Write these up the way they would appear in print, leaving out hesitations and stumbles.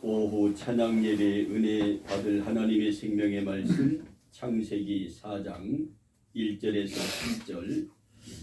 오후 찬양 예배 은혜 받을 하나님의 생명의 말씀 창세기 4장 1절에서 7절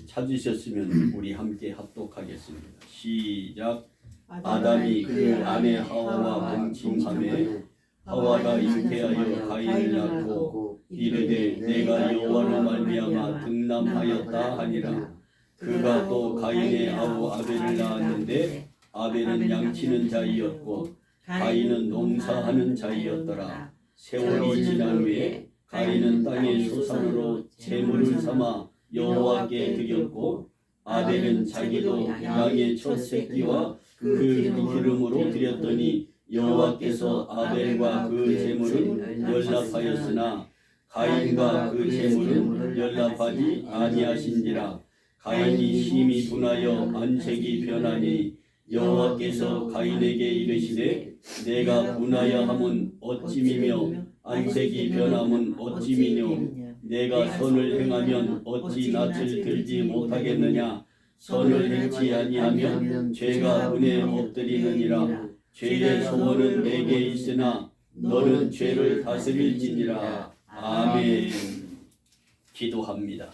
찾으셨으면 우리 함께 합독하겠습니다. 시작. 아담이 그 아내 하와와 동침하매 하와가 잉태하여 가인을 낳고 이르되 내가 여호와로 말미암아 등남하였다 하니라. 그가 또 가인의 아우 아벨을 낳았는데 아벨은 양치는 자이었고 가인은 농사하는 자이었더라. 세월이 지난 후에 가인은 땅의 소산으로 제물을 삼아 여호와께 드렸고 아벨은 자기도 양의 첫 새끼와 그 기름으로 드렸더니 여호와께서 아벨과 그 제물은 연락하였으나 가인과 그 제물은 연락하지 아니하신지라. 가인이 심히 분하여 안색이 변하니 여호와께서 가인에게 이르시되 내가 분하여 함은 어찌미며 안색이 변함은 어찌미뇨. 내가 선을 행하면 어찌 낯을 들지 못하겠느냐. 선을 행치 아니하면 죄가 은에 엎드리느니라. 죄의 소원은 내게 있으나 너는 죄를 다스릴지니라. 아멘. 기도합니다.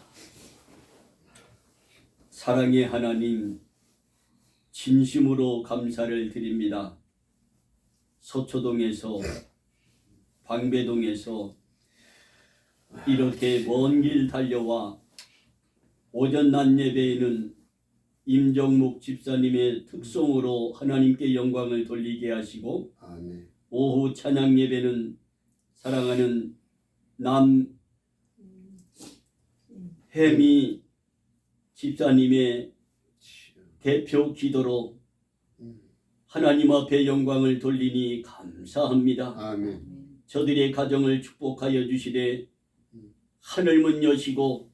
사랑의 하나님, 진심으로 감사를 드립니다. 서초동에서 방배동에서 이렇게 먼 길 달려와 오전 낮 예배에는 임정묵 집사님의 특송으로 하나님께 영광을 돌리게 하시고 아멘. 오후 찬양 예배는 사랑하는 남혜미 집사님의 대표 기도로 하나님 앞에 영광을 돌리니 감사합니다. 아멘. 저들의 가정을 축복하여 주시되 하늘 문 여시고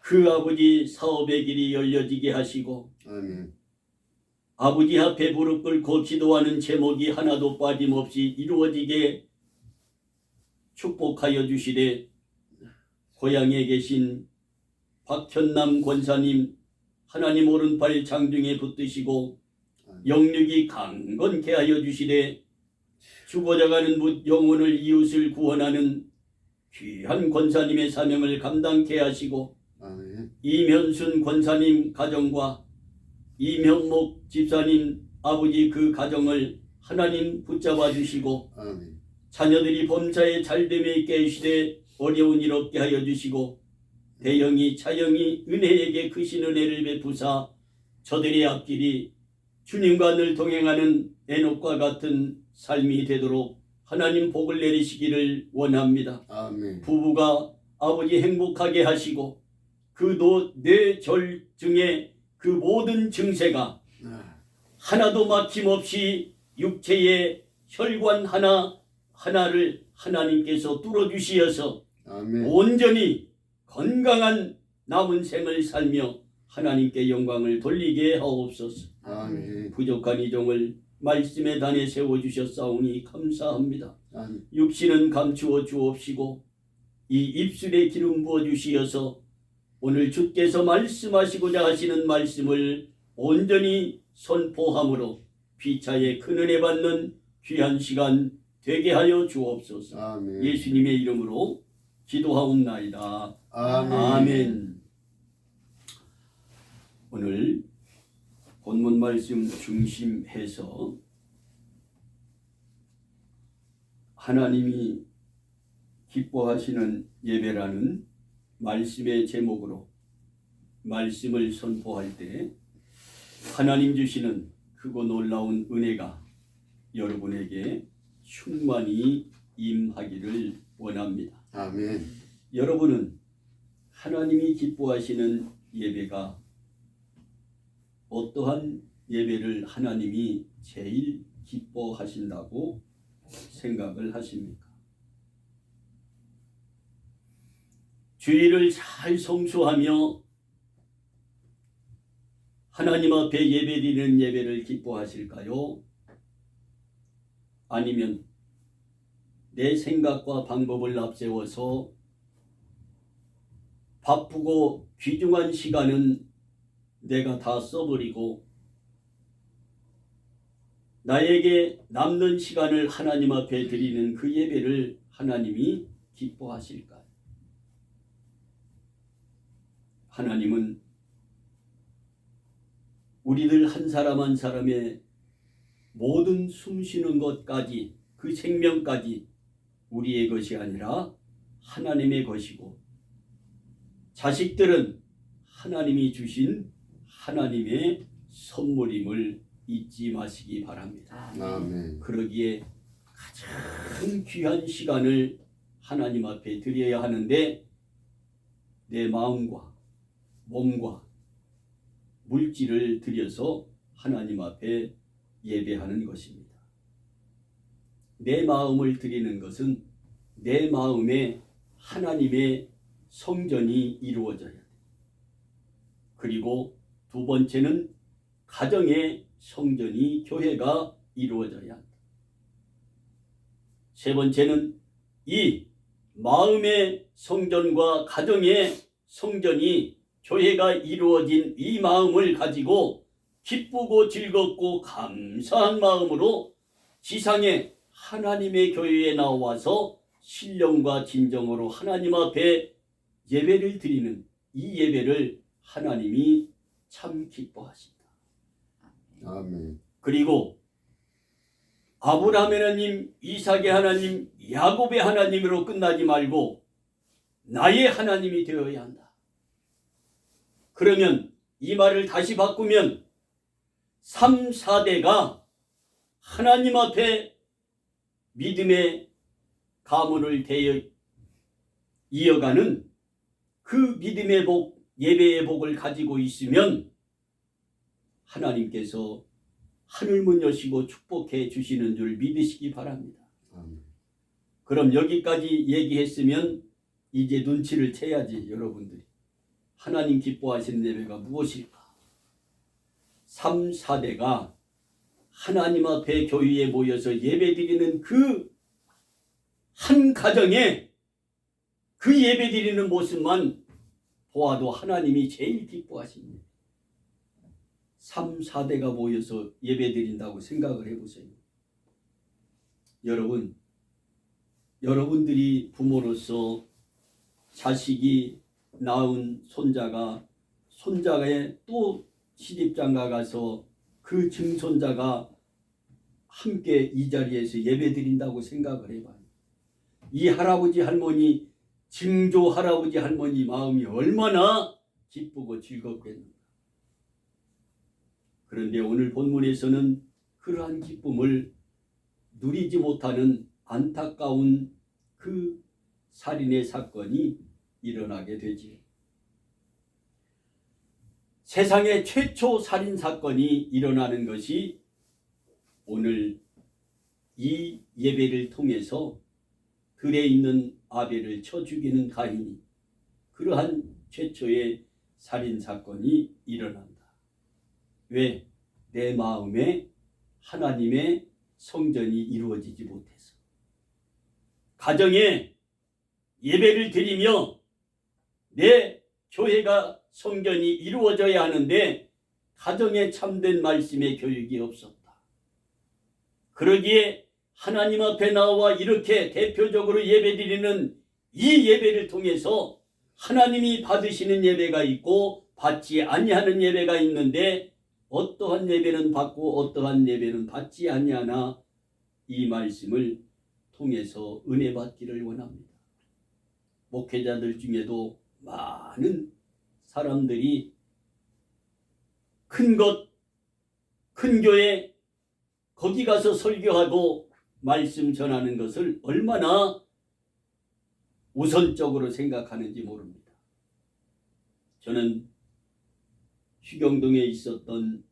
그 아버지 사업의 길이 열려지게 하시고 아멘. 아버지 앞에 무릎 꿇고 기도하는 제목이 하나도 빠짐없이 이루어지게 축복하여 주시되 고향에 계신 박현남 권사님 하나님 오른팔 장중에 붙드시고 영육이 강건케 하여 주시되 죽어져가는 묻 영혼을 이웃을 구원하는 귀한 권사님의 사명을 감당케 하시고 아멘. 이면순 권사님 가정과 이명목 집사님 아버지 그 가정을 하나님 붙잡아 주시고 아멘. 자녀들이 범사에 잘됨에 있게 해주시되 어려운 일 없게 하여 주시고 대영이 차영이 은혜에게 크신 은혜를 베푸사 저들의 앞길이 주님과 늘 동행하는 에녹과 같은 삶이 되도록 하나님 복을 내리시기를 원합니다. 아멘. 부부가 아버지 행복하게 하시고 그 뇌졸중의 그 모든 증세가 하나도 막힘없이 육체의 혈관 하나를 하나님께서 뚫어주시어서 아멘. 온전히 건강한 남은 생을 살며 하나님께 영광을 돌리게 하옵소서. 아멘. 부족한 이종을 말씀의 단에 세워주셨사오니 감사합니다. 아멘. 육신은 감추어 주옵시고 이 입술에 기름 부어 주시어서 오늘 주께서 말씀하시고자 하시는 말씀을 온전히 선포함으로 피차에 큰 은혜 받는 귀한 시간 되게 하여 주옵소서. 아멘. 예수님의 이름으로 기도하옵나이다. 아멘. 아멘. 오늘 본문 말씀 중심해서 하나님이 기뻐하시는 예배라는 말씀의 제목으로 말씀을 선포할 때 하나님 주시는 크고 놀라운 은혜가 여러분에게 충만히 임하기를 원합니다. 아멘. 여러분은 하나님이 기뻐하시는 예배가 어떠한 예배를 하나님이 제일 기뻐하신다고 생각을 하십니까? 주일을 잘 성수하며 하나님 앞에 예배드리는 예배를 기뻐하실까요? 아니면 내 생각과 방법을 앞세워서 바쁘고 귀중한 시간은 내가 다 써버리고 나에게 남는 시간을 하나님 앞에 드리는 그 예배를 하나님이 기뻐하실까요? 하나님은 우리들 한 사람 한 사람의 모든 숨쉬는 것까지, 그 생명까지 우리의 것이 아니라 하나님의 것이고, 자식들은 하나님이 주신 하나님의 선물임을 잊지 마시기 바랍니다. 아멘. 그러기에 가장 귀한 시간을 하나님 앞에 드려야 하는데, 내 마음과 몸과 물질을 들여서 하나님 앞에 예배하는 것입니다. 내 마음을 드리는 것은 내 마음에 하나님의 성전이 이루어져야 돼. 그리고 두 번째는 가정의 성전이, 교회가 이루어져야 한다. 세 번째는 이 마음의 성전과 가정의 성전이, 교회가 이루어진 이 마음을 가지고 기쁘고 즐겁고 감사한 마음으로 지상에 하나님의 교회에 나와서 신령과 진정으로 하나님 앞에 예배를 드리는 이 예배를 하나님이 참 기뻐하신다. 아멘. 그리고 아브라함의 하나님, 이삭의 하나님, 야곱의 하나님으로 끝나지 말고 나의 하나님이 되어야 한다. 그러면 이 말을 다시 바꾸면 3, 4대가 하나님 앞에 믿음의 가문을 이어가는 그 믿음의 복, 예배의 복을 가지고 있으면 하나님께서 하늘문 여시고 축복해 주시는 줄 믿으시기 바랍니다. 아멘. 그럼 여기까지 얘기했으면 이제 눈치를 채야지. 여러분들이 하나님 기뻐하시는 예배가 무엇일까? 3, 4대가 하나님 앞에 교회에 모여서 예배드리는 그 한 가정에 그 예배드리는 모습만 보아도 하나님이 제일 기뻐하십니다. 3, 4대가 모여서 예배드린다고 생각을 해보세요. 여러분, 여러분들이 부모로서 자식이 낳은 손자의 또 시집장가 가서 그 증손자가 함께 이 자리에서 예배드린다고 생각을 해봐요. 이 할아버지 할머니, 증조 할아버지 할머니 마음이 얼마나 기쁘고 즐겁겠는가. 그런데 오늘 본문에서는 그러한 기쁨을 누리지 못하는 안타까운 그 살인의 사건이 일어나게 되지. 세상의 최초 살인 사건이 일어나는 것이 오늘 이 예배를 통해서 들에 있는 아벨을 쳐 죽이는 가인이, 그러한 최초의 살인 사건이 일어난다. 왜? 내 마음에 하나님의 성전이 이루어지지 못해서. 가정에 예배를 드리며 내 교회가 성전이 이루어져야 하는데 가정에 참된 말씀의 교육이 없었다. 그러기에 하나님 앞에 나와 이렇게 대표적으로 예배드리는 이 예배를 통해서 하나님이 받으시는 예배가 있고 받지 아니하는 예배가 있는데, 어떠한 예배는 받고 어떠한 예배는 받지 아니하나, 이 말씀을 통해서 은혜 받기를 원합니다. 목회자들 중에도 많은 사람들이 큰 교회 거기 가서 설교하고 말씀 전하는 것을 얼마나 우선적으로 생각하는지 모릅니다. 저는 휴경동에 있었던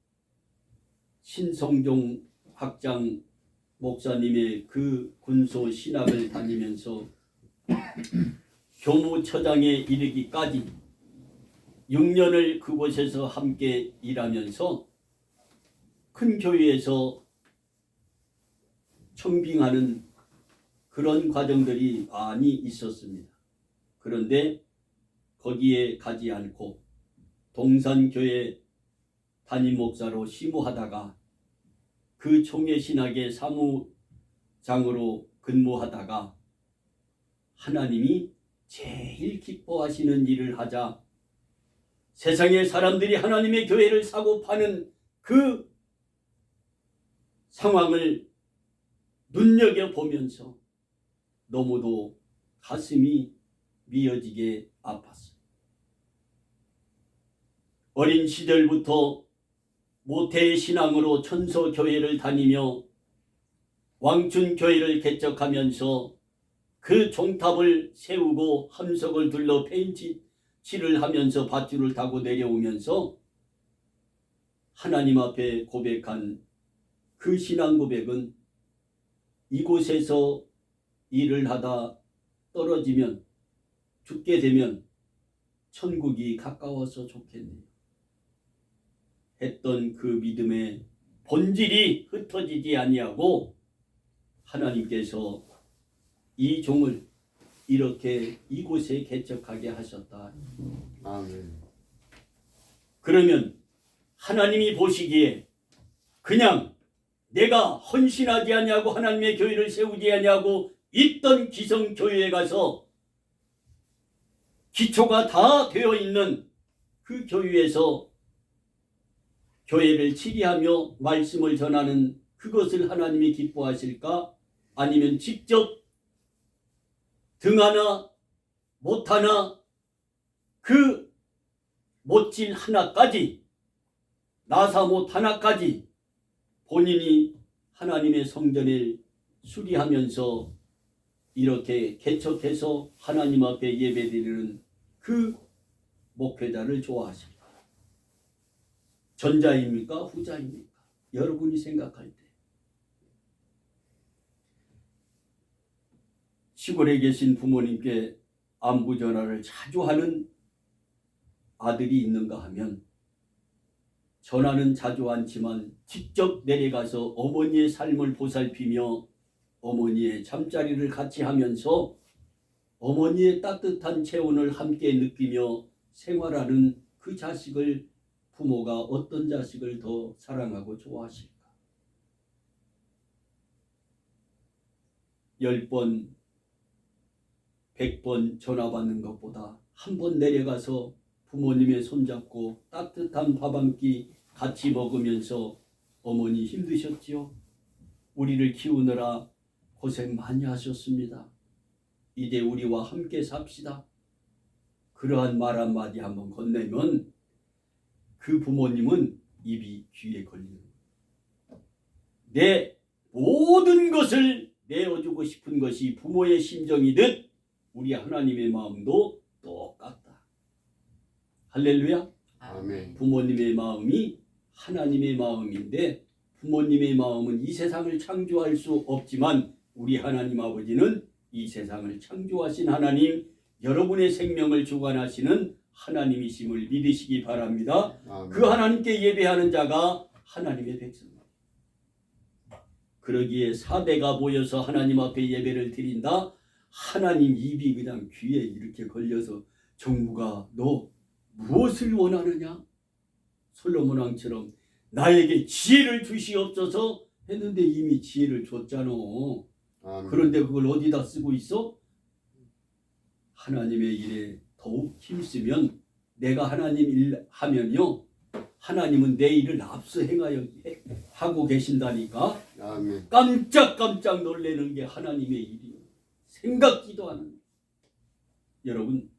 신성종 학장 목사님의 그 군소 신학을 다니면서 교무처장에 이르기까지 6년을 그곳에서 함께 일하면서 큰 교회에서 청빙하는 그런 과정들이 많이 있었습니다. 그런데 거기에 가지 않고 동산교회 담임 목사로 심우하다가 그 총회신학의 사무장으로 근무하다가 하나님이 제일 기뻐하시는 일을 하자 세상의 사람들이 하나님의 교회를 사고 파는 그 상황을 눈여겨보면서 너무도 가슴이 미어지게 아팠어요. 어린 시절부터 모태의 신앙으로 천서교회를 다니며 왕춘교회를 개척하면서 그 종탑을 세우고 함석을 둘러 페인칠을 하면서 밧줄을 타고 내려오면서 하나님 앞에 고백한 그 신앙 고백은 이곳에서 일을 하다 떨어지면 죽게 되면 천국이 가까워서 좋겠네요 했던 그 믿음의 본질이 흩어지지 아니하고 하나님께서 이 종을 이렇게 이곳에 개척하게 하셨다. 아멘. 그러면 하나님이 보시기에 그냥 내가 헌신하지 아니하고 하나님의 교회를 세우지 아니하고 있던 기성교회에 가서 기초가 다 되어 있는 그 교회에서 교회를 치리하며 말씀을 전하는 그것을 하나님이 기뻐하실까? 아니면 직접 등 하나 못 하나 그 못질 하나까지 나사 못 하나까지 본인이 하나님의 성전을 수리하면서 이렇게 개척해서 하나님 앞에 예배드리는 그 목회자를 좋아하십니까? 전자입니까? 후자입니까? 여러분이 생각할 때 시골에 계신 부모님께 안부 전화를 자주 하는 아들이 있는가 하면 전화는 자주 않지만 직접 내려가서 어머니의 삶을 보살피며 어머니의 잠자리를 같이 하면서 어머니의 따뜻한 체온을 함께 느끼며 생활하는 그 자식을 부모가 어떤 자식을 더 사랑하고 좋아하실까? 10번, 100번 전화 받는 것보다 한 번 내려가서 부모님의 손잡고 따뜻한 밥 한 끼 같이 먹으면서 어머니 힘드셨지요? 우리를 키우느라 고생 많이 하셨습니다. 이제 우리와 함께 삽시다. 그러한 말 한마디 한번 건네면 그 부모님은 입이 귀에 걸리는 거예요. 내 모든 것을 내어주고 싶은 것이 부모의 심정이듯 우리 하나님의 마음도 똑같다. 할렐루야. 아멘. 부모님의 마음이 하나님의 마음인데 부모님의 마음은 이 세상을 창조할 수 없지만 우리 하나님 아버지는 이 세상을 창조하신 하나님, 여러분의 생명을 주관하시는 하나님이심을 믿으시기 바랍니다. 아멘. 그 하나님께 예배하는 자가 하나님의 백성입니다. 그러기에 사대가 모여서 하나님 앞에 예배를 드린다. 하나님 입이 그냥 귀에 이렇게 걸려서 정부가 너 무엇을 원하느냐? 솔로몬 왕처럼 나에게 지혜를 주시옵소서 했는데 이미 지혜를 줬잖아. 아멘. 그런데 그걸 어디다 쓰고 있어? 하나님의 일에 더욱 힘쓰면 내가 하나님 일 하면요 하나님은 내 일을 앞서 행하여 하고 계신다니까. 아멘. 깜짝깜짝 놀라는 게 하나님의 일이에요. 생각지도 않은. 여러분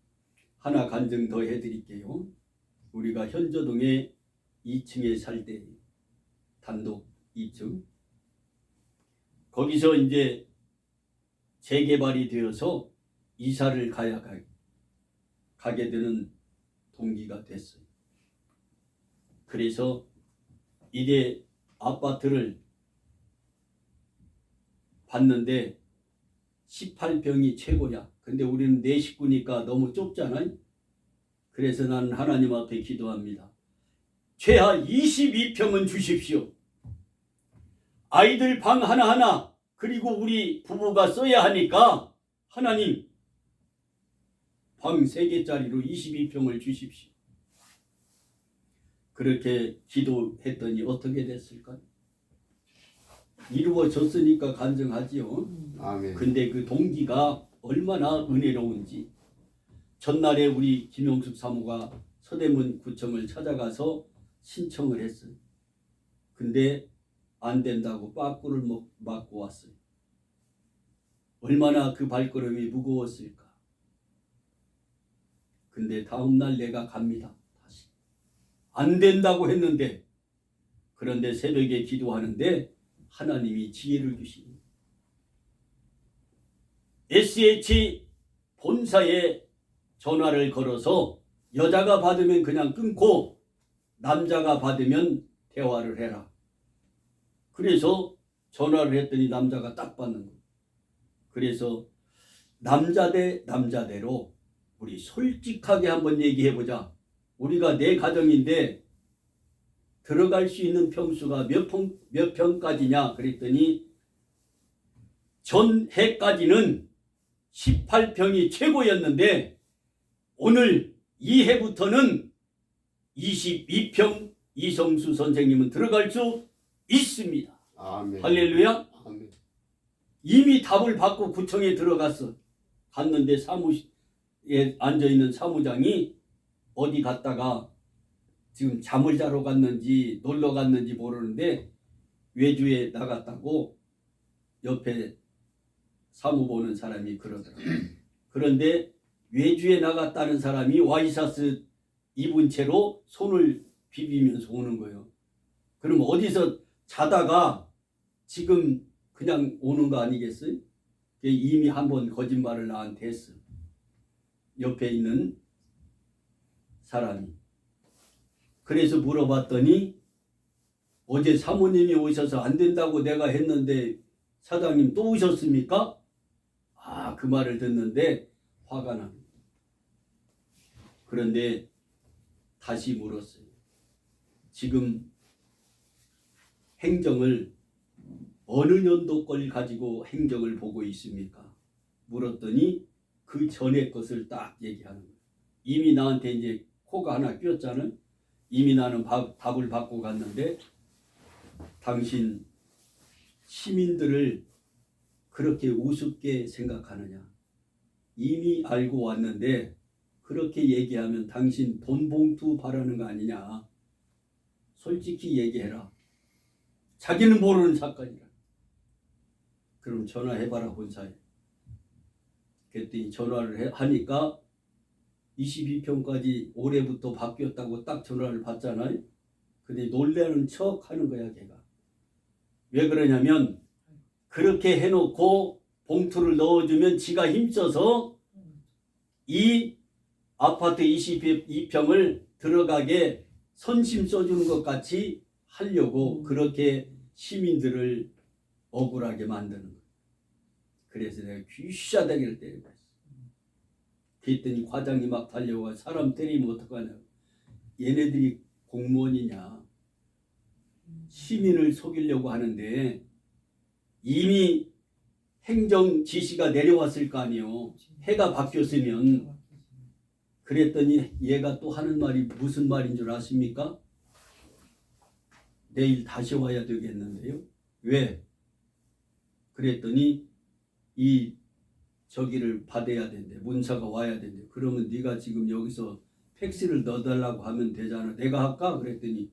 하나 간증 더 해드릴게요. 우리가 현저동에 2층에 살 때 단독 2층 거기서 이제 재개발이 되어서 이사를 가게 되는 동기가 됐어요. 그래서 이제 아파트를 봤는데 18평이 최고야. 근데 우리는 4식구니까 너무 좁잖아요. 그래서 나는 하나님 앞에 기도합니다. 최하 22평은 주십시오. 아이들 방 하나하나 그리고 우리 부부가 써야 하니까 하나님 방 3개짜리로 22평을 주십시오. 그렇게 기도했더니 어떻게 됐을까요? 이루어졌으니까 간증하지요. 아멘. 근데 그 동기가 얼마나 은혜로운지 전날에 우리 김용숙 사모가 서대문 구청을 찾아가서 신청을 했어요. 근데 안 된다고 빠꾸를 맞고 왔어요. 얼마나 그 발걸음이 무거웠을까. 근데 다음날 내가 갑니다. 다시. 안 된다고 했는데 그런데 새벽에 기도하는데 하나님이 지혜를 주시니 SH 본사에 전화를 걸어서 여자가 받으면 그냥 끊고 남자가 받으면 대화를 해라. 그래서 전화를 했더니 남자가 딱 받는 거예요. 그래서 남자 대 남자대로 우리 솔직하게 한번 얘기해보자. 우리가 내 가정인데 들어갈 수 있는 평수가 몇 평까지냐 그랬더니 전해까지는 18평이 최고였는데 오늘 2해부터는 22평 이성수 선생님은 들어갈 수 있습니다. 아멘. 할렐루야. 아멘. 이미 답을 받고 구청에 들어갔어. 갔는데 사무실에 앉아있는 사무장이 어디 갔다가 지금 잠을 자러 갔는지 놀러 갔는지 모르는데 외주에 나갔다고 옆에 사무 보는 사람이 그러더라고요. 그런데 외주에 나갔다는 사람이 와이셔츠 입은 채로 손을 비비면서 오는 거예요. 그럼 어디서 자다가 지금 그냥 오는 거 아니겠어요? 이미 한번 거짓말을 나한테 했어. 옆에 있는 사람이. 그래서 물어봤더니 어제 사모님이 오셔서 안 된다고 내가 했는데 사장님 또 오셨습니까? 아, 그 말을 듣는데 화가 납니다. 그런데 다시 물었어요. 지금 행정을 어느 년도 걸 가지고 행정을 보고 있습니까? 물었더니 그 전에 것을 딱 얘기하는 거예요. 이미 나한테 이제 코가 하나 꼈잖아요. 이미 나는 답을 받고 갔는데 당신 시민들을 그렇게 우습게 생각하느냐. 이미 알고 왔는데 그렇게 얘기하면 당신 돈 봉투 바라는 거 아니냐. 솔직히 얘기해라. 자기는 모르는 사건이라. 그럼 전화해봐라 본사에. 그랬더니 전화를 하니까 22평까지 올해부터 바뀌었다고 딱 전화를 받잖아요. 근데 놀라는 척 하는 거야 걔가. 왜 그러냐면 그렇게 해놓고 봉투를 넣어주면 지가 힘써서 이 아파트 22평을 들어가게 선심 써주는 것 같이 하려고 그렇게 시민들을 억울하게 만드는 거예요. 그래서 내가 귀샤대기를 때리고 있어. 그랬더니 과장이 막 달려와 사람 때리면 어떡하냐. 얘네들이 공무원이냐. 시민을 속이려고 하는데 이미 행정 지시가 내려왔을 거 아니에요. 해가 바뀌었으면. 그랬더니 얘가 또 하는 말이 무슨 말인 줄 아십니까? 내일 다시 와야 되겠는데요. 왜? 그랬더니 이 저기를 받아야 된대. 문서가 와야 된대. 그러면 네가 지금 여기서 팩스를 넣어달라고 하면 되잖아. 내가 할까? 그랬더니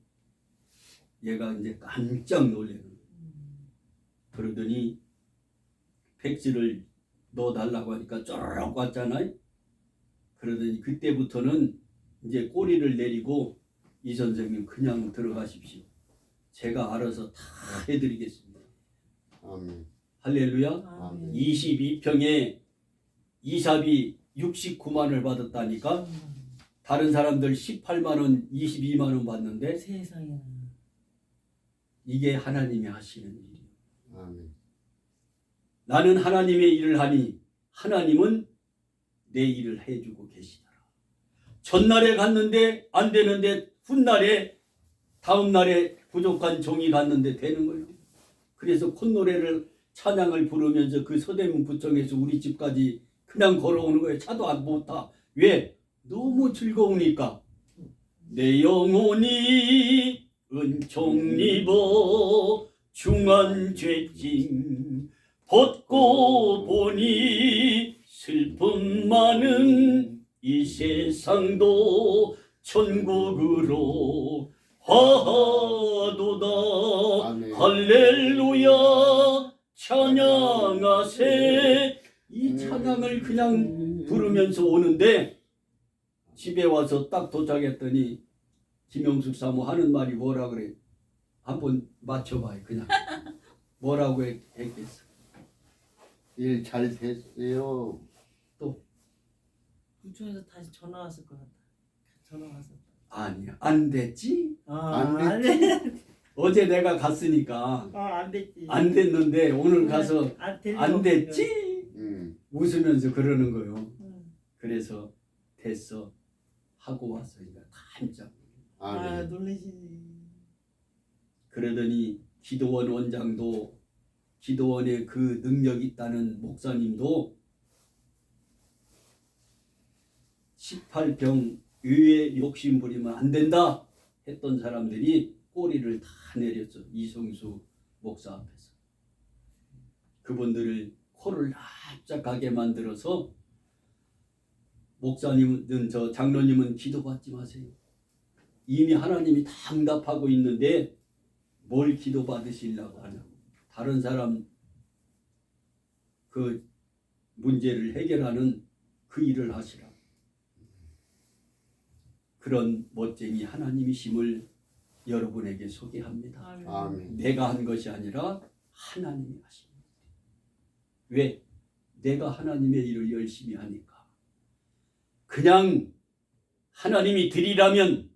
얘가 이제 깜짝 놀래는 거예요. 그러더니 팩스를 넣어달라고 하니까 쭉 왔잖아요. 그러더니 그때부터는 이제 꼬리를 내리고 이 선생님 그냥 들어가십시오. 제가 알아서 다 해드리겠습니다. 아멘. 할렐루야. 아멘. 22평에 이사비 69만을 받았다니까. 다른 사람들 18만 원, 22만 원 받는데 세상에. 이게 하나님이 하시는 일이에요. 아멘. 나는 하나님의 일을 하니 하나님은 내 일을 해주고 계시더라. 전날에 갔는데 안 되는데 훗날에 다음 날에 부족한 종이 갔는데 되는 거예요. 그래서 콧노래를 찬양을 부르면서 그 서대문 구청에서 우리 집까지 그냥 걸어오는 거예요. 차도 안 못 타. 왜? 너무 즐거우니까. 내 영혼이 은총 입어 중한 죄짐 벗고 보니 슬픔 많은 이 세상도 천국으로 화하도다. 아멘. 할렐루야 찬양하세. 이 찬양을 그냥 부르면서 오는데 집에 와서 딱 도착했더니 김영숙 사모 하는 말이 뭐라 그래? 한번 맞춰봐요. 그냥 뭐라고 했겠어? 일 잘 됐어요. 부천에서 다시 전화 왔을 것 같다. 전화 왔어. 아니야, 안 됐지? 안 됐지. 어제 내가 갔으니까 안 됐지. 안 됐는데 오늘 가서 안 됐지? 웃으면서 그러는 거요. 그래서 됐어 하고 왔으니까 깜짝. 아멘. 놀라시네. 그러더니 기도원 원장도 기도원에 그 능력이 있다는 목사님도 18병 의외 욕심 부리면 안 된다 했던 사람들이 꼬리를 다 내렸어. 이성수 목사 앞에서. 그분들을 코를 납작하게 만들어서 목사님은 저 장로님은 기도받지 마세요. 이미 하나님이 다 응답하고 있는데 뭘 기도받으시려고 하냐고. 다른 사람 그 문제를 해결하는 그 일을 하시라. 그런 멋쟁이 하나님이심을 여러분에게 소개합니다. 아멘. 내가 한 것이 아니라 하나님이 하십니다. 왜? 내가 하나님의 일을 열심히 하니까. 그냥 하나님이 드리라면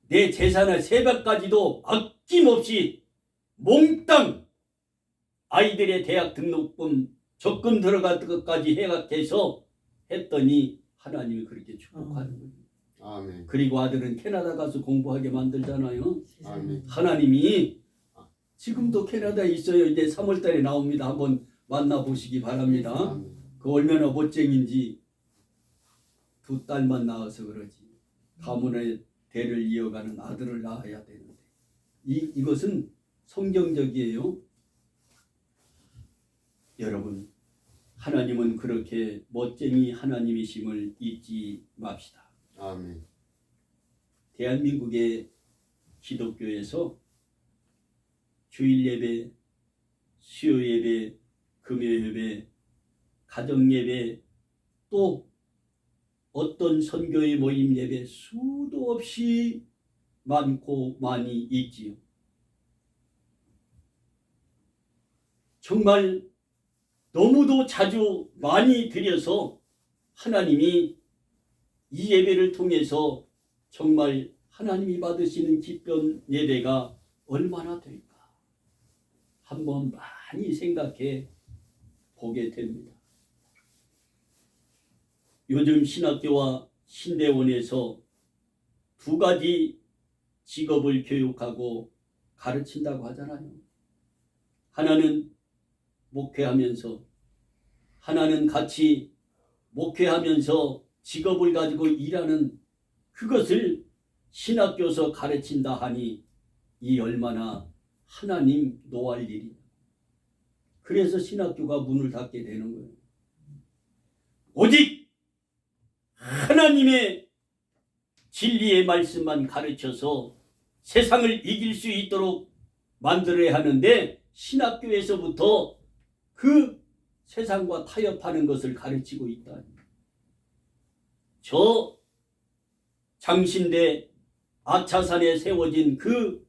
내 재산의 3배까지도 아낌없이 몽땅 아이들의 대학 등록금 적금 들어갈 것까지 해서 했더니 하나님이 그렇게 축복하는 거예요. 아멘. 그리고 아들은 캐나다 가서 공부하게 만들잖아요. 아멘. 하나님이 지금도 캐나다에 있어요. 이제 3월 달에 나옵니다. 한번 만나보시기 바랍니다. 아멘. 그 얼마나 멋쟁인지. 2딸만 낳아서 그러지. 가문의 대를 이어가는 아들을 낳아야 되는데 이것은 성경적이에요. 여러분, 하나님은 그렇게 멋쟁이 하나님이심을 잊지 맙시다. 아멘. 대한민국의 기독교에서 주일 예배, 수요 예배, 금요 예배, 가정 예배, 또 어떤 선교의 모임 예배 수도 없이 많고 많이 있지요. 정말 너무도 자주 많이 드려서 하나님이 이 예배를 통해서 정말 하나님이 받으시는 기쁜 예배가 얼마나 될까 한번 많이 생각해 보게 됩니다. 요즘 신학교와 신대원에서 2가지 직업을 교육하고 가르친다고 하잖아요. 하나는 목회하면서, 하나는 같이 목회하면서 직업을 가지고 일하는 그것을 신학교에서 가르친다 하니 이 얼마나 하나님 노할 일이냐. 그래서 신학교가 문을 닫게 되는 거예요. 오직 하나님의 진리의 말씀만 가르쳐서 세상을 이길 수 있도록 만들어야 하는데 신학교에서부터 그 세상과 타협하는 것을 가르치고 있다. 저 장신대 아차산에 세워진 그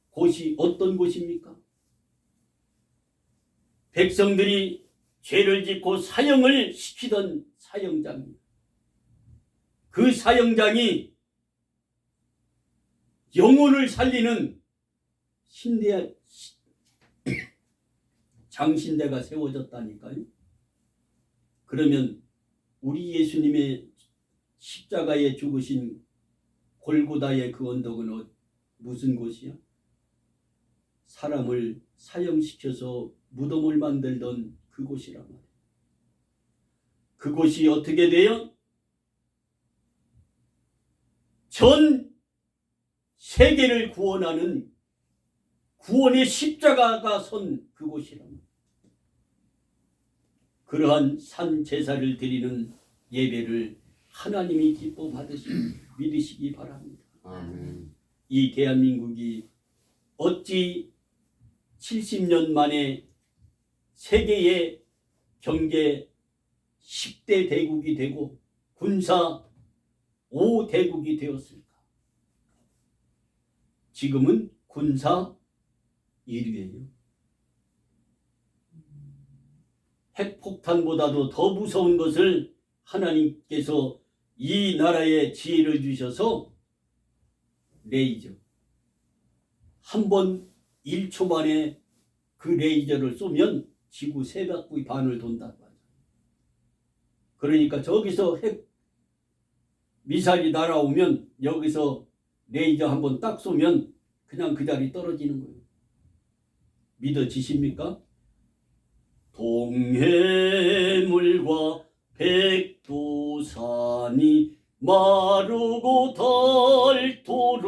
곳이 어떤 곳입니까? 백성들이 죄를 짓고 사형을 시키던 사형장입니다. 그 사형장이 영혼을 살리는 장신대가 세워졌다니까요. 그러면 우리 예수님의 십자가에 죽으신 골고다의 그 언덕은 무슨 곳이야? 사람을 사형시켜서 무덤을 만들던 그곳이란 말이에요. 그곳이 어떻게 돼요? 전 세계를 구원하는 구원의 십자가가 선 그곳이랍니다. 그러한 산 제사를 드리는 예배를 하나님이 기뻐 믿으시기 바랍니다. 아멘. 이 대한민국이 어찌 70년 만에 세계의 경제 10대 대국이 되고 군사 5대국이 되었을까? 지금은 군사 1위예요. 핵폭탄보다도 더 무서운 것을 하나님께서 이 나라에 지혜를 주셔서 레이저 한 번 1초 만에 그 레이저를 쏘면 지구 세바퀴 반을 돈다고 하죠. 그러니까 저기서 핵 미사일이 날아오면 여기서 레이저 한 번 딱 쏘면 그냥 그 자리 떨어지는 거예요. 믿어지십니까? 동해물과 백두산이 마르고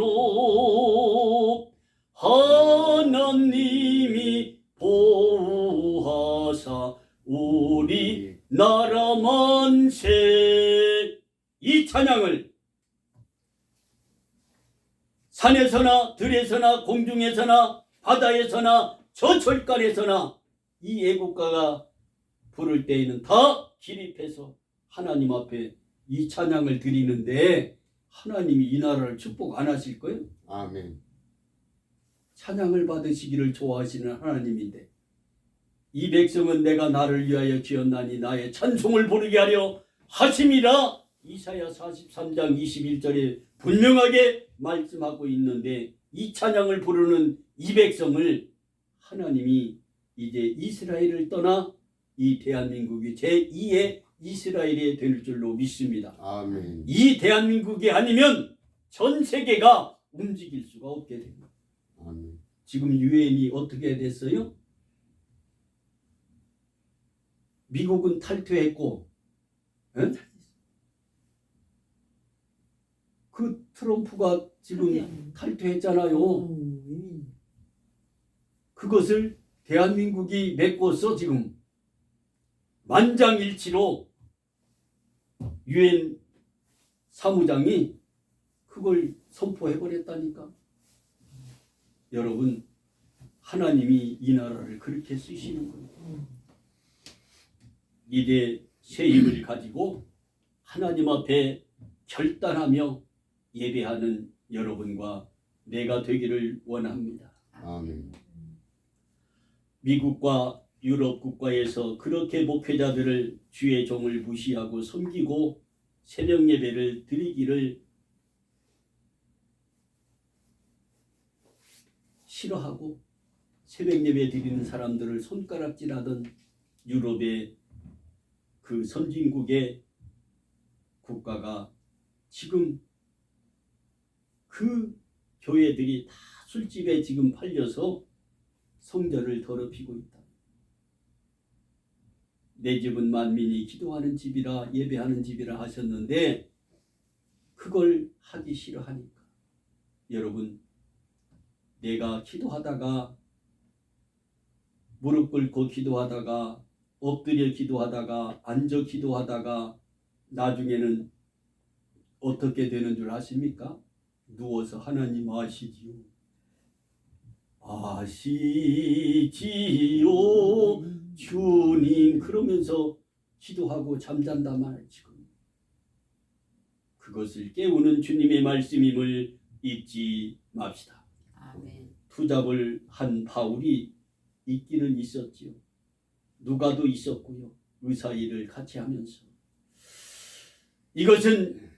닳도록 하나님이 보호하사 우리 나라 만세. 이 찬양을 산에서나 들에서나 공중에서나 바다에서나 저철간에서나 이 애국가가 부를 때에는 다 기립해서 하나님 앞에 이 찬양을 드리는데 하나님이 이 나라를 축복 안 하실 거예요? 아멘. 찬양을 받으시기를 좋아하시는 하나님인데 이 백성은 내가 나를 위하여 지었나니 나의 찬송을 부르게 하려 하심이라 이사야 43장 21절에 분명하게 말씀하고 있는데 이 찬양을 부르는 이 백성을 하나님이 이제 이스라엘을 떠나 이 대한민국이 제2의 이스라엘이 될 줄로 믿습니다. 아멘. 이 대한민국이 아니면 전 세계가 움직일 수가 없게 됩니다. 아멘. 지금 유엔이 어떻게 됐어요? 미국은 탈퇴했고, 에? 그 트럼프가 지금 탈퇴했잖아요. 그것을 대한민국이 메꿔서 지금 만장일치로 유엔 사무장이 그걸 선포해버렸다니까. 여러분, 하나님이 이 나라를 그렇게 쓰시는 거예요. 이제 새 힘을 가지고 하나님 앞에 결단하며 예배하는 여러분과 내가 되기를 원합니다. 아멘. 미국과 유럽 국가에서 그렇게 목회자들을 주의 종을 무시하고 섬기고 새벽 예배를 드리기를 싫어하고 새벽 예배 드리는 사람들을 손가락질하던 유럽의 그 선진국의 국가가 지금 그 교회들이 다 술집에 지금 팔려서 성전을 더럽히고 있다. 내 집은 만민이 기도하는 집이라 예배하는 집이라 하셨는데 그걸 하기 싫어하니까. 여러분, 내가 기도하다가 무릎 꿇고 기도하다가 엎드려 기도하다가 앉아 기도하다가 나중에는 어떻게 되는 줄 아십니까? 누워서 하나님 아시지요. 아시지요 주님 그러면서 기도하고 잠잔다 말 지금. 그것을 깨우는 주님의 말씀임을 잊지 맙시다. 아멘. 투잡을 한 바울이 있기는 있었지요. 누가도 있었고요. 의사 일을 같이 하면서. 이것은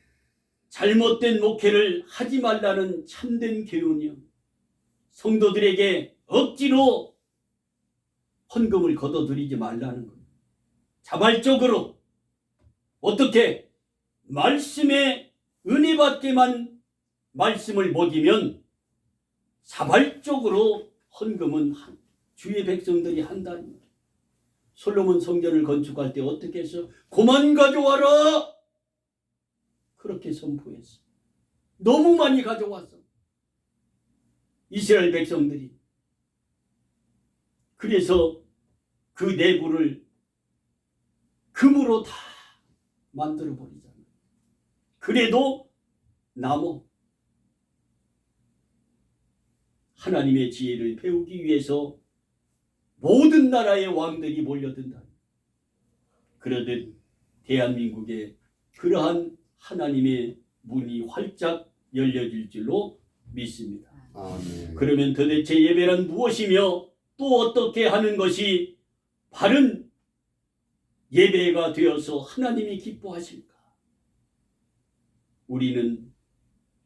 잘못된 목회를 하지 말라는 참된 교훈이요. 성도들에게 억지로 헌금을 걷어들이지 말라는 거예요. 자발적으로 어떻게 말씀에 은혜 받게만 말씀을 먹이면 자발적으로 헌금은 주의 백성들이 한다는 거예요. 솔로몬 성전을 건축할 때 어떻게 해서 그만 가져와라 그렇게 선포했어. 너무 많이 가져왔어. 이스라엘 백성들이 그래서 그 내부를 금으로 다 만들어 버리잖아요. 그래도 남어. 하나님의 지혜를 배우기 위해서 모든 나라의 왕들이 몰려든다. 그러듯 대한민국에 그러한 하나님의 문이 활짝 열려질 줄로 믿습니다. 아멘. 그러면 도대체 예배란 무엇이며 또 어떻게 하는 것이 바른 예배가 되어서 하나님이 기뻐하실까? 우리는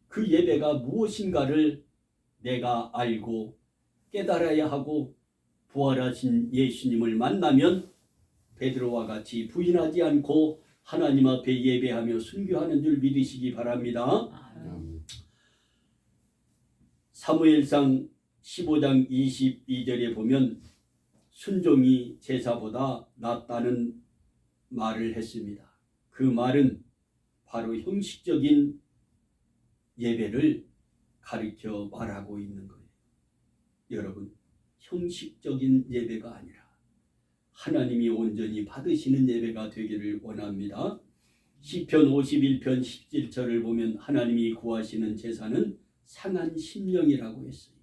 그 예배가 무엇인가를 내가 알고 깨달아야 하고 부활하신 예수님을 만나면 베드로와 같이 부인하지 않고 하나님 앞에 예배하며 순교하는 줄 믿으시기 바랍니다. 아멘. 사무엘상 15장 22절에 보면 순종이 제사보다 낫다는 말을 했습니다. 그 말은 바로 형식적인 예배를 가르쳐 말하고 있는 거예요. 여러분, 형식적인 예배가 아니라 하나님이 온전히 받으시는 예배가 되기를 원합니다. 시편 51편 17절을 보면 하나님이 구하시는 제사는 상한 심령이라고 했어요.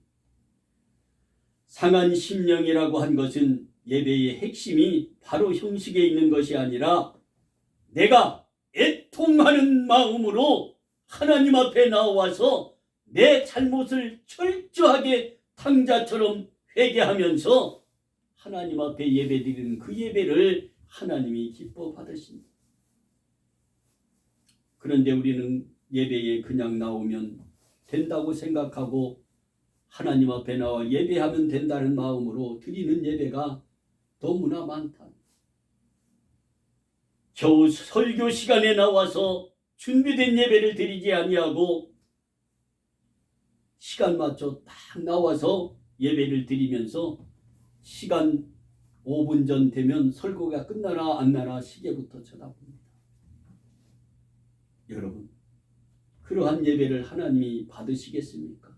상한 심령이라고 한 것은 예배의 핵심이 바로 형식에 있는 것이 아니라 내가 애통하는 마음으로 하나님 앞에 나와서 내 잘못을 철저하게 탕자처럼 회개하면서 하나님 앞에 예배드리는 그 예배를 하나님이 기뻐 받으신다. 그런데 우리는 예배에 그냥 나오면 된다고 생각하고 하나님 앞에 나와 예배하면 된다는 마음으로 드리는 예배가 너무나 많다. 겨우 설교 시간에 나와서 준비된 예배를 드리지 아니하고 시간 맞춰 딱 나와서 예배를 드리면서 시간 5분 전 되면 설교가 끝나나 안 나나 시계부터 쳐다봅니다. 여러분, 그러한 예배를 하나님이 받으시겠습니까?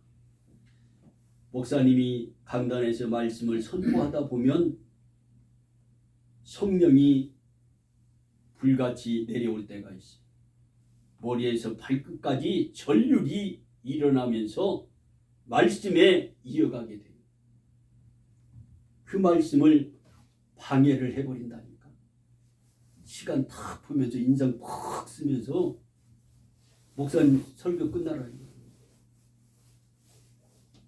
목사님이 강단에서 말씀을 선포하다 보면 성령이 불같이 내려올 때가 있어요. 머리에서 발끝까지 전율이 일어나면서 말씀에 이어가게 돼요. 그 말씀을 방해를 해버린다니까. 시간 탁 보면서 인상 팍 쓰면서 목사님 설교 끝나라.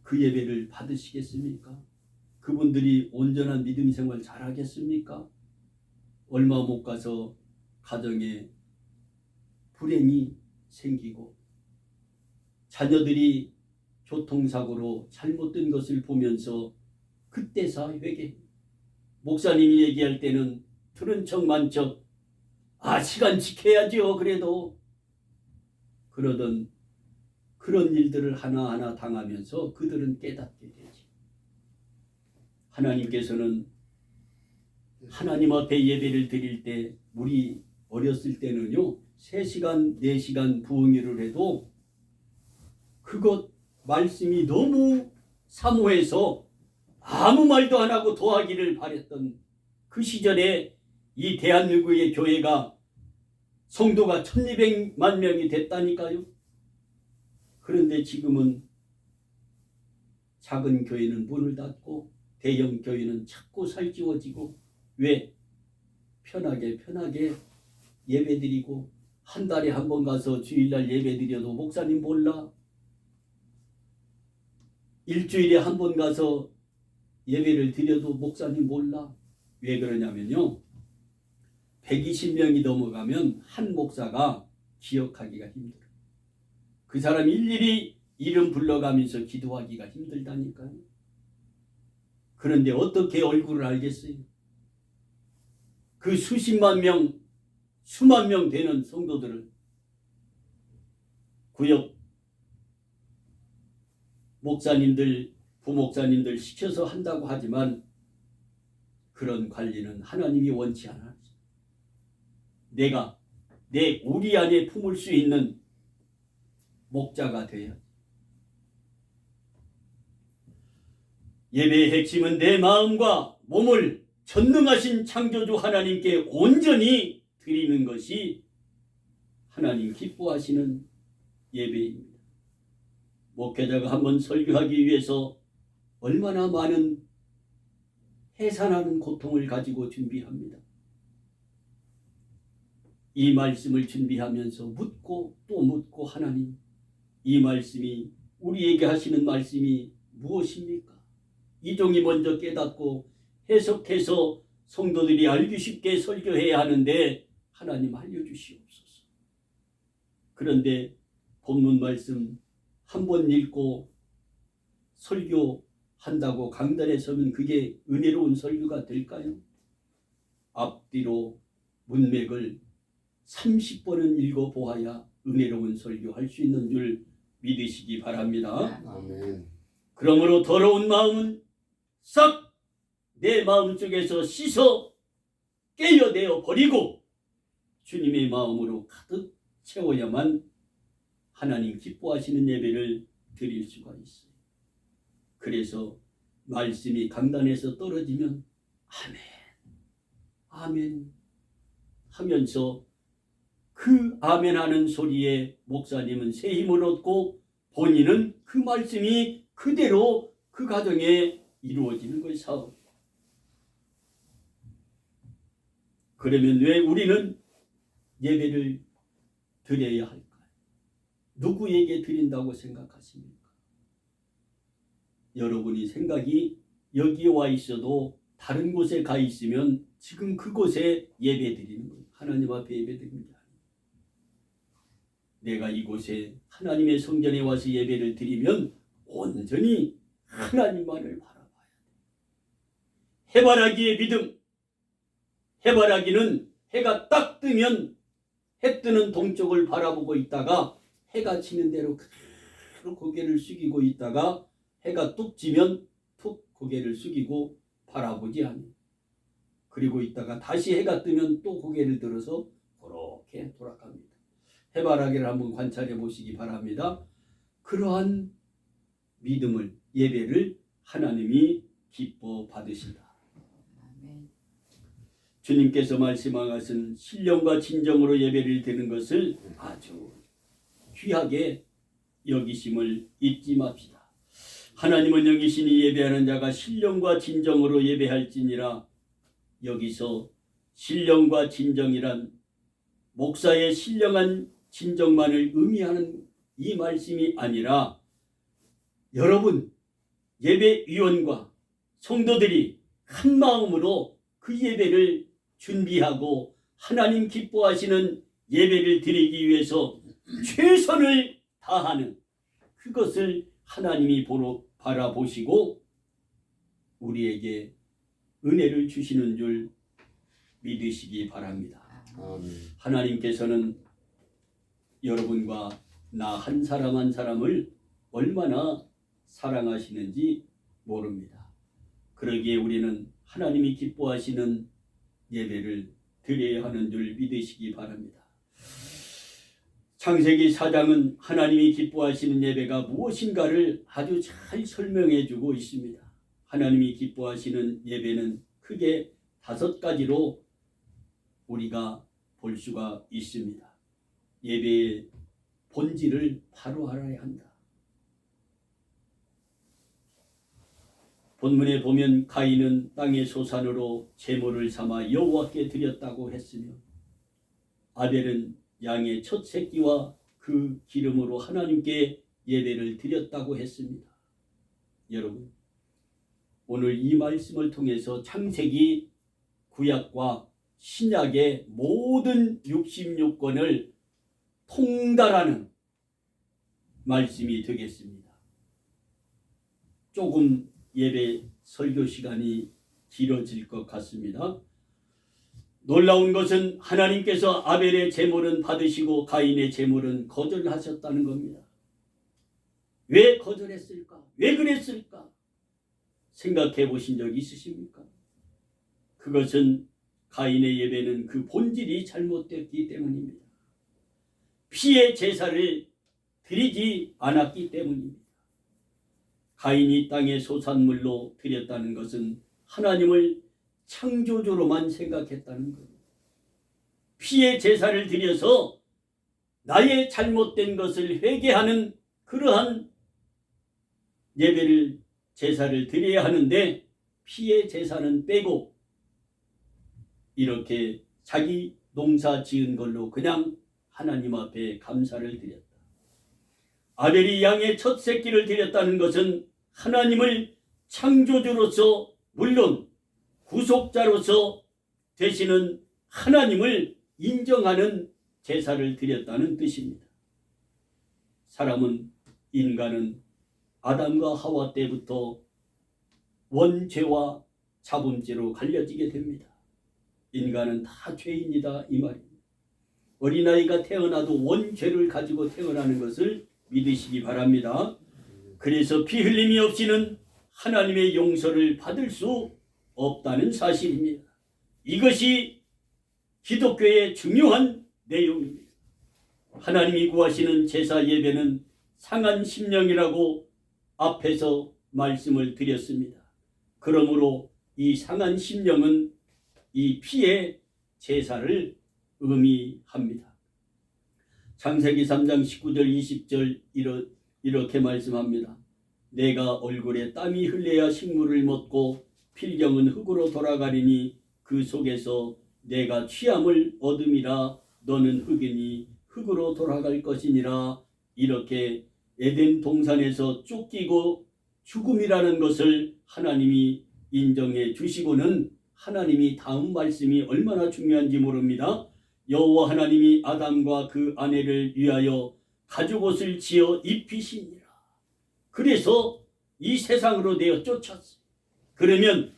그 예배를 받으시겠습니까? 그분들이 온전한 믿음 생활 잘하겠습니까? 얼마 못 가서 가정에 불행이 생기고 자녀들이 교통사고로 잘못된 것을 보면서 그때서 회개. 목사님이 얘기할 때는 들은 척 만척 시간 지켜야죠. 그래도 그러던 그런 일들을 하나하나 당하면서 그들은 깨닫게 되지. 하나님께서는 하나님 앞에 예배를 드릴 때 우리 어렸을 때는요 3시간 4시간 부흥회를 해도 그것 말씀이 너무 사모해서 아무 말도 안 하고 도하기를 바랬던 그 시절에 이 대한민국의 교회가 성도가 1200만 명이 됐다니까요. 그런데 지금은 작은 교회는 문을 닫고 대형 교회는 자꾸 살찌워지고 왜? 편하게 예배드리고 한 달에 한 번 가서 주일날 예배드려도 목사님 몰라. 일주일에 한 번 가서 예배를 드려도 목사님 몰라. 왜 그러냐면요 120명이 넘어가면 한 목사가 기억하기가 힘들어요. 그 사람 일일이 이름 불러가면서 기도하기가 힘들다니까요. 그런데 어떻게 얼굴을 알겠어요? 그 수십만 명, 수만 명 되는 성도들을 구역 목사님들, 부목사님들 시켜서 한다고 하지만 그런 관리는 하나님이 원치 않아요. 내가 우리 안에 품을 수 있는 목자가 돼야. 예배의 핵심은 내 마음과 몸을 전능하신 창조주 하나님께 온전히 드리는 것이 하나님 기뻐하시는 예배입니다. 목회자가 한번 설교하기 위해서 얼마나 많은 해산하는 고통을 가지고 준비합니다. 이 말씀을 준비하면서 묻고 또 묻고, 하나님, 이 말씀이 우리에게 하시는 말씀이 무엇입니까? 이 종이 먼저 깨닫고 해석해서 성도들이 알기 쉽게 설교해야 하는데 하나님 알려주시옵소서. 그런데 본문 말씀 한 번 읽고 설교한다고 강단에 서면 그게 은혜로운 설교가 될까요? 앞뒤로 문맥을 30번은 읽어보아야 은혜로운 설교할 수 있는 줄 믿으시기 바랍니다. 아멘. 그러므로 더러운 마음은 싹 내 마음속에서 씻어 깨어내어 버리고 주님의 마음으로 가득 채워야만 하나님 기뻐하시는 예배를 드릴 수가 있어요. 그래서 말씀이 강단에서 떨어지면 아멘, 아멘 하면서 그 아멘 하는 소리에 목사님은 새 힘을 얻고 본인은 그 말씀이 그대로 그 가정에 이루어지는 것이 사업. 그러면 왜 우리는 예배를 드려야 할까요? 누구에게 드린다고 생각하십니까? 여러분이 생각이 여기에 와 있어도 다른 곳에 가 있으면 지금 그곳에 예배 드리는 거예요. 하나님 앞에 예배 드리는 게 아니에요. 내가 이곳에 하나님의 성전에 와서 예배를 드리면 온전히 하나님만을 바라봐야 돼. 해바라기의 믿음. 해바라기는 해가 딱 뜨면 해 뜨는 동쪽을 바라보고 있다가 해가 지는 대로 그대로 고개를 숙이고 있다가 해가 뚝 지면 툭 고개를 숙이고 바라보지 않아요. 그리고 있다가 다시 해가 뜨면 또 고개를 들어서 그렇게 돌아갑니다. 해바라기를 한번 관찰해 보시기 바랍니다. 그러한 믿음을, 예배를 하나님이 기뻐 받으신다. 주님께서 말씀한 것은 신령과 진정으로 예배를 드리는 것을 아주 귀하게 여기심을 잊지 맙시다. 하나님은 영이시니 예배하는 자가 신령과 진정으로 예배할지니라. 여기서 신령과 진정이란 목사의 신령한 진정만을 의미하는 이 말씀이 아니라 여러분 예배위원과 성도들이 한 마음으로 그 예배를 준비하고 하나님 기뻐하시는 예배를 드리기 위해서 최선을 다하는 그것을 하나님이 바라보시고 우리에게 은혜를 주시는 줄 믿으시기 바랍니다. 아멘. 하나님께서는 여러분과 나 한 사람 한 사람을 얼마나 사랑하시는지 모릅니다. 그러기에 우리는 하나님이 기뻐하시는 예배를 드려야 하는 줄 믿으시기 바랍니다. 창세기 4장은 하나님이 기뻐하시는 예배가 무엇인가를 아주 잘 설명해 주고 있습니다. 하나님이 기뻐하시는 예배는 크게 5가지로 우리가 볼 수가 있습니다. 예배의 본질을 바로 알아야 한다. 본문에 보면 가인은 땅의 소산으로 제물을 삼아 여호와께 드렸다고 했으며 아벨은 양의 첫 새끼와 그 기름으로 하나님께 예배를 드렸다고 했습니다. 여러분, 오늘 이 말씀을 통해서 창세기 구약과 신약의 모든 66권을 통달하는 말씀이 되겠습니다. 조금 예배 설교 시간이 길어질 것 같습니다. 놀라운 것은 하나님께서 아벨의 제물은 받으시고 가인의 제물은 거절하셨다는 겁니다. 왜 거절했을까? 왜 그랬을까? 생각해 보신 적 있으십니까? 그것은 가인의 예배는 그 본질이 잘못됐기 때문입니다. 피의 제사를 드리지 않았기 때문입니다. 가인이 땅의 소산물로 드렸다는 것은 하나님을 창조주로만 생각했다는 것. 피의 제사를 드려서 나의 잘못된 것을 회개하는 그러한 예배를 제사를 드려야 하는데 피의 제사는 빼고 이렇게 자기 농사 지은 걸로 그냥 하나님 앞에 감사를 드렸다. 아벨이 양의 첫 새끼를 드렸다는 것은 하나님을 창조주로서 물론 구속자로서 되시는 하나님을 인정하는 제사를 드렸다는 뜻입니다. 인간은 아담과 하와 때부터 원죄와 자범죄로 갈려지게 됩니다. 인간은 다 죄인이다 이 말입니다. 어린아이가 태어나도 원죄를 가지고 태어나는 것을 믿으시기 바랍니다. 그래서 피 흘림이 없이는 하나님의 용서를 받을 수 없다는 사실입니다. 이것이 기독교의 중요한 내용입니다. 하나님이 구하시는 제사 예배는 상한 심령이라고 앞에서 말씀을 드렸습니다. 그러므로 이 상한 심령은 이 피의 제사를 의미합니다. 창세기 3장 19절 20절 이렇게 말씀합니다. 내가 얼굴에 땀이 흘려야 식물을 먹고 필경은 흙으로 돌아가리니 그 속에서 내가 취함을 얻음이라 너는 흙이니 흙으로 돌아갈 것이니라. 이렇게 에덴 동산에서 쫓기고 죽음이라는 것을 하나님이 인정해 주시고는 하나님이 다음 말씀이 얼마나 중요한지 모릅니다. 여호와 하나님이 아담과 그 아내를 위하여 가죽옷을 지어 입히시니라. 그래서 이 세상으로 내어 쫓았어요. 그러면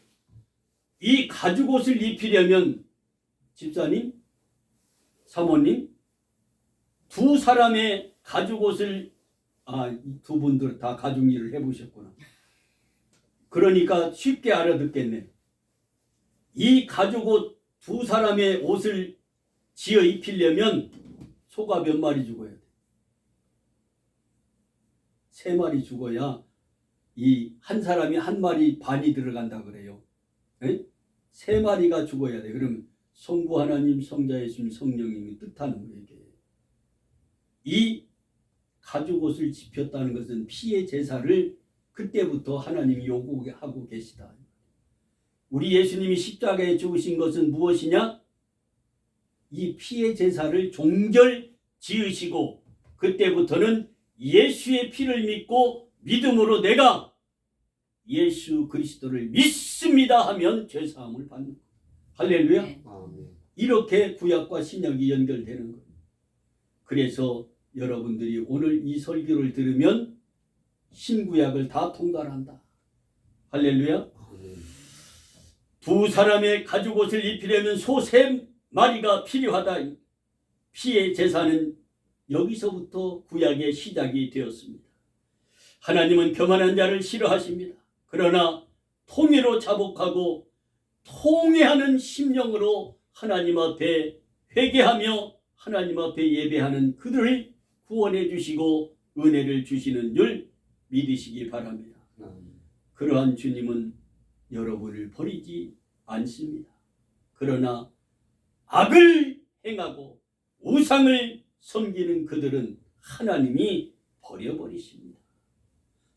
이 가죽옷을 입히려면 집사님, 사모님, 두 사람의 가죽옷을 두 분들 다 가죽 일을 해보셨구나. 그러니까 쉽게 알아듣겠네. 이 가죽옷 두 사람의 옷을 지어 입히려면 소가 몇 마리 죽어야 돼? 3마리 죽어야 이 한 사람이 1마리 반이 들어간다 그래요. 3마리가 죽어야 돼. 그러면 성부 하나님, 성자 예수님, 성령님이 뜻하는 거예요. 이 가죽옷을 지폈다는 것은 피의 제사를 그때부터 하나님이 요구하고 계시다. 우리 예수님이 십자가에 죽으신 것은 무엇이냐? 이 피의 제사를 종결 지으시고 그때부터는 예수의 피를 믿고 믿음으로 내가 예수 그리스도를 믿습니다 하면 죄사함을 받는 거예요. 할렐루야. 네. 이렇게 구약과 신약이 연결되는 거예요. 그래서 여러분들이 오늘 이 설교를 들으면 신구약을 다 통달한다. 할렐루야. 두 사람의 가죽옷을 입히려면 소 3마리가 필요하다. 피의 제사는 여기서부터 구약의 시작이 되었습니다. 하나님은 교만한 자를 싫어하십니다. 그러나 통회로 자복하고 통회하는 심령으로 하나님 앞에 회개하며 하나님 앞에 예배하는 그들을 구원해 주시고 은혜를 주시는 줄 믿으시기 바랍니다. 그러한 주님은 여러분을 버리지 않습니다. 그러나 악을 행하고 우상을 섬기는 그들은 하나님이 버려버리십니다.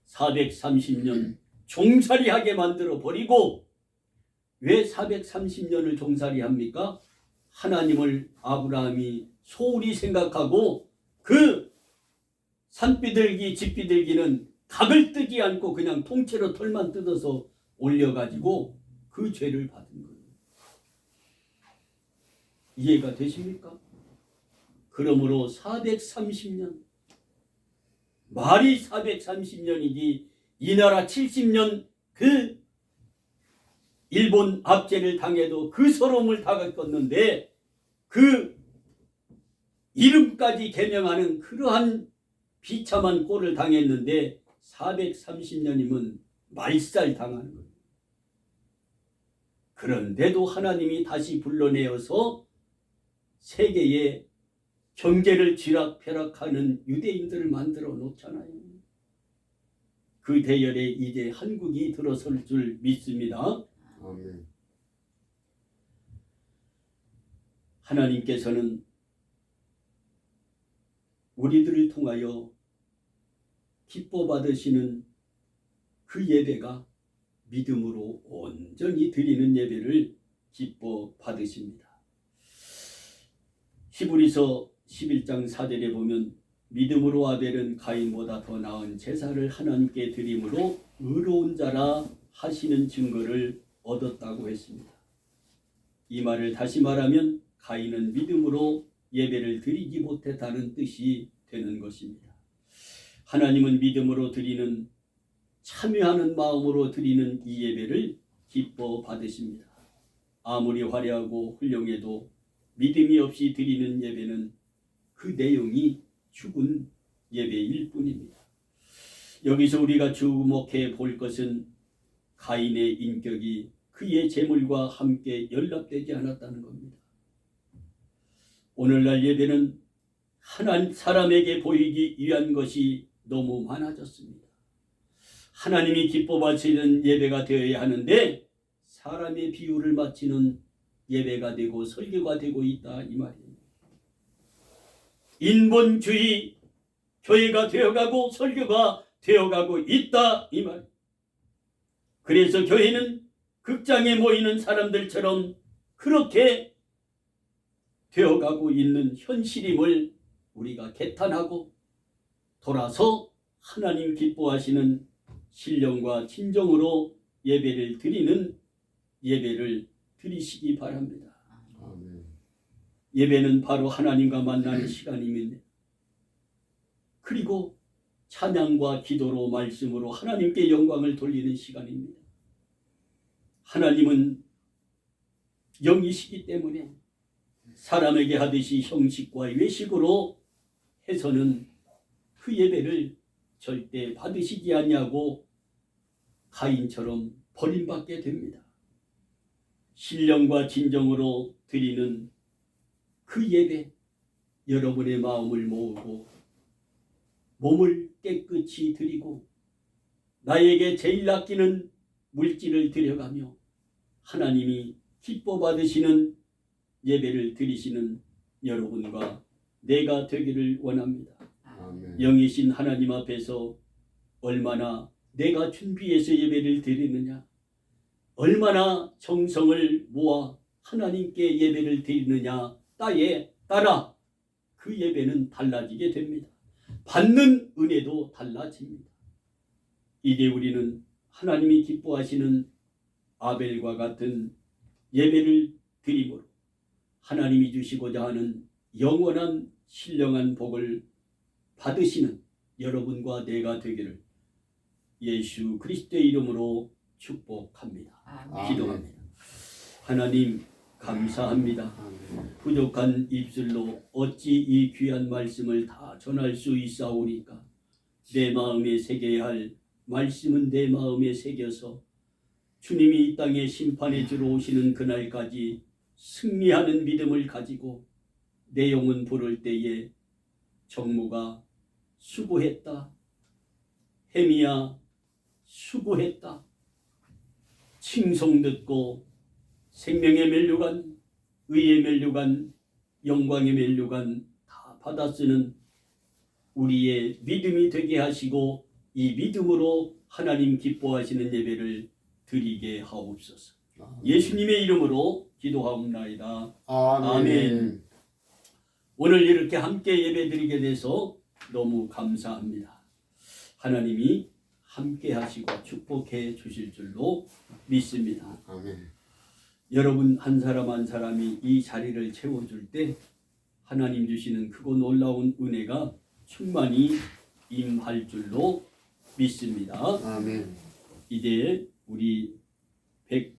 430년 종살이하게 만들어 버리고, 왜 430년을 종살이합니까? 하나님을 아브라함이 소홀히 생각하고 그 산비둘기 집비둘기는 각을 뜨지 않고 그냥 통째로 털만 뜯어서 올려가지고 그 죄를 받은 거예요. 이해가 되십니까? 그러므로 430년, 말이 430년이지 이 나라 70년 그 일본 압제를 당해도 그 서러움을 다 겪었는데 그 이름까지 개명하는 그러한 비참한 꼴을 당했는데 430년이면 말살 당하는 거예요. 그런데도 하나님이 다시 불러내어서 세계에 경제를 쥐락펴락하는 유대인들을 만들어 놓잖아요. 그 대열에 이제 한국이 들어설 줄 믿습니다. 아멘. 하나님께서는 우리들을 통하여 기뻐 받으시는 그 예배가 믿음으로 온전히 드리는 예배를 기뻐 받으십니다. 히브리서 11장 4절에 보면 믿음으로 아벨은 가인보다 더 나은 제사를 하나님께 드림으로 의로운 자라 하시는 증거를 얻었다고 했습니다. 이 말을 다시 말하면 가인은 믿음으로 예배를 드리지 못했다는 뜻이 되는 것입니다. 하나님은 믿음으로 드리는 참여하는 마음으로 드리는 이 예배를 기뻐 받으십니다. 아무리 화려하고 훌륭해도 믿음이 없이 드리는 예배는 그 내용이 죽은 예배일 뿐입니다. 여기서 우리가 주목해 볼 것은 가인의 인격이 그의 재물과 함께 연락되지 않았다는 겁니다. 오늘날 예배는 하나님 사람에게 보이기 위한 것이 너무 많아졌습니다. 하나님이 기뻐 받으시는 예배가 되어야 하는데 사람의 비유를 맞추는 예배가 되고 설교가 되고 있다 이 말입니다. 인본주의 교회가 되어가고 설교가 되어가고 있다 이 말. 그래서 교회는 극장에 모이는 사람들처럼 그렇게 되어가고 있는 현실임을 우리가 개탄하고 돌아서 하나님 기뻐하시는 신령과 진정으로 예배를 드리는 예배를 드리시기 바랍니다. 아멘. 예배는 바로 하나님과 만나는 시간입니다. 그리고 찬양과 기도로 말씀으로 하나님께 영광을 돌리는 시간입니다. 하나님은 영이시기 때문에 사람에게 하듯이 형식과 외식으로 해서는 그 예배를 절대 받으시지 않냐고 가인처럼 버림받게 됩니다. 신령과 진정으로 드리는 그 예배, 여러분의 마음을 모으고 몸을 깨끗이 드리고 나에게 제일 아끼는 물질을 드려가며 하나님이 기뻐 받으시는 예배를 드리시는 여러분과 내가 되기를 원합니다. 아멘. 영이신 하나님 앞에서 얼마나 내가 준비해서 예배를 드리느냐, 얼마나 정성을 모아 하나님께 예배를 드리느냐 따에 따라 그 예배는 달라지게 됩니다. 받는 은혜도 달라집니다. 이제 우리는 하나님이 기뻐하시는 아벨과 같은 예배를 드림으로 하나님이 주시고자 하는 영원한 신령한 복을 받으시는 여러분과 내가 되기를 예수 그리스도의 이름으로 축복합니다. 아멘. 기도합니다. 하나님 감사합니다. 아멘. 부족한 입술로 어찌 이 귀한 말씀을 다 전할 수 있사오리까. 내 마음에 새겨야 할 말씀은 내 마음에 새겨서 주님이 이 땅에 심판에 주러 오시는 그날까지 승리하는 믿음을 가지고 내 영혼 부를 때에 정무가 수고했다. 혜미야 수고했다. 칭송 듣고 생명의 면류관, 의의 면류관, 영광의 면류관 다 받아 쓰는 우리의 믿음이 되게 하시고 이 믿음으로 하나님 기뻐하시는 예배를 드리게 하옵소서. 예수님의 이름으로 기도하옵나이다. 아멘. 오늘 이렇게 함께 예배드리게 돼서 너무 감사합니다. 하나님이 함께 하시고 축복해 주실 줄로 믿습니다. 아멘. 여러분 한 사람 한 사람이 이 자리를 채워줄 때 하나님 주시는 크고 놀라운 은혜가 충만히 임할 줄로 믿습니다. 아멘. 이제 우리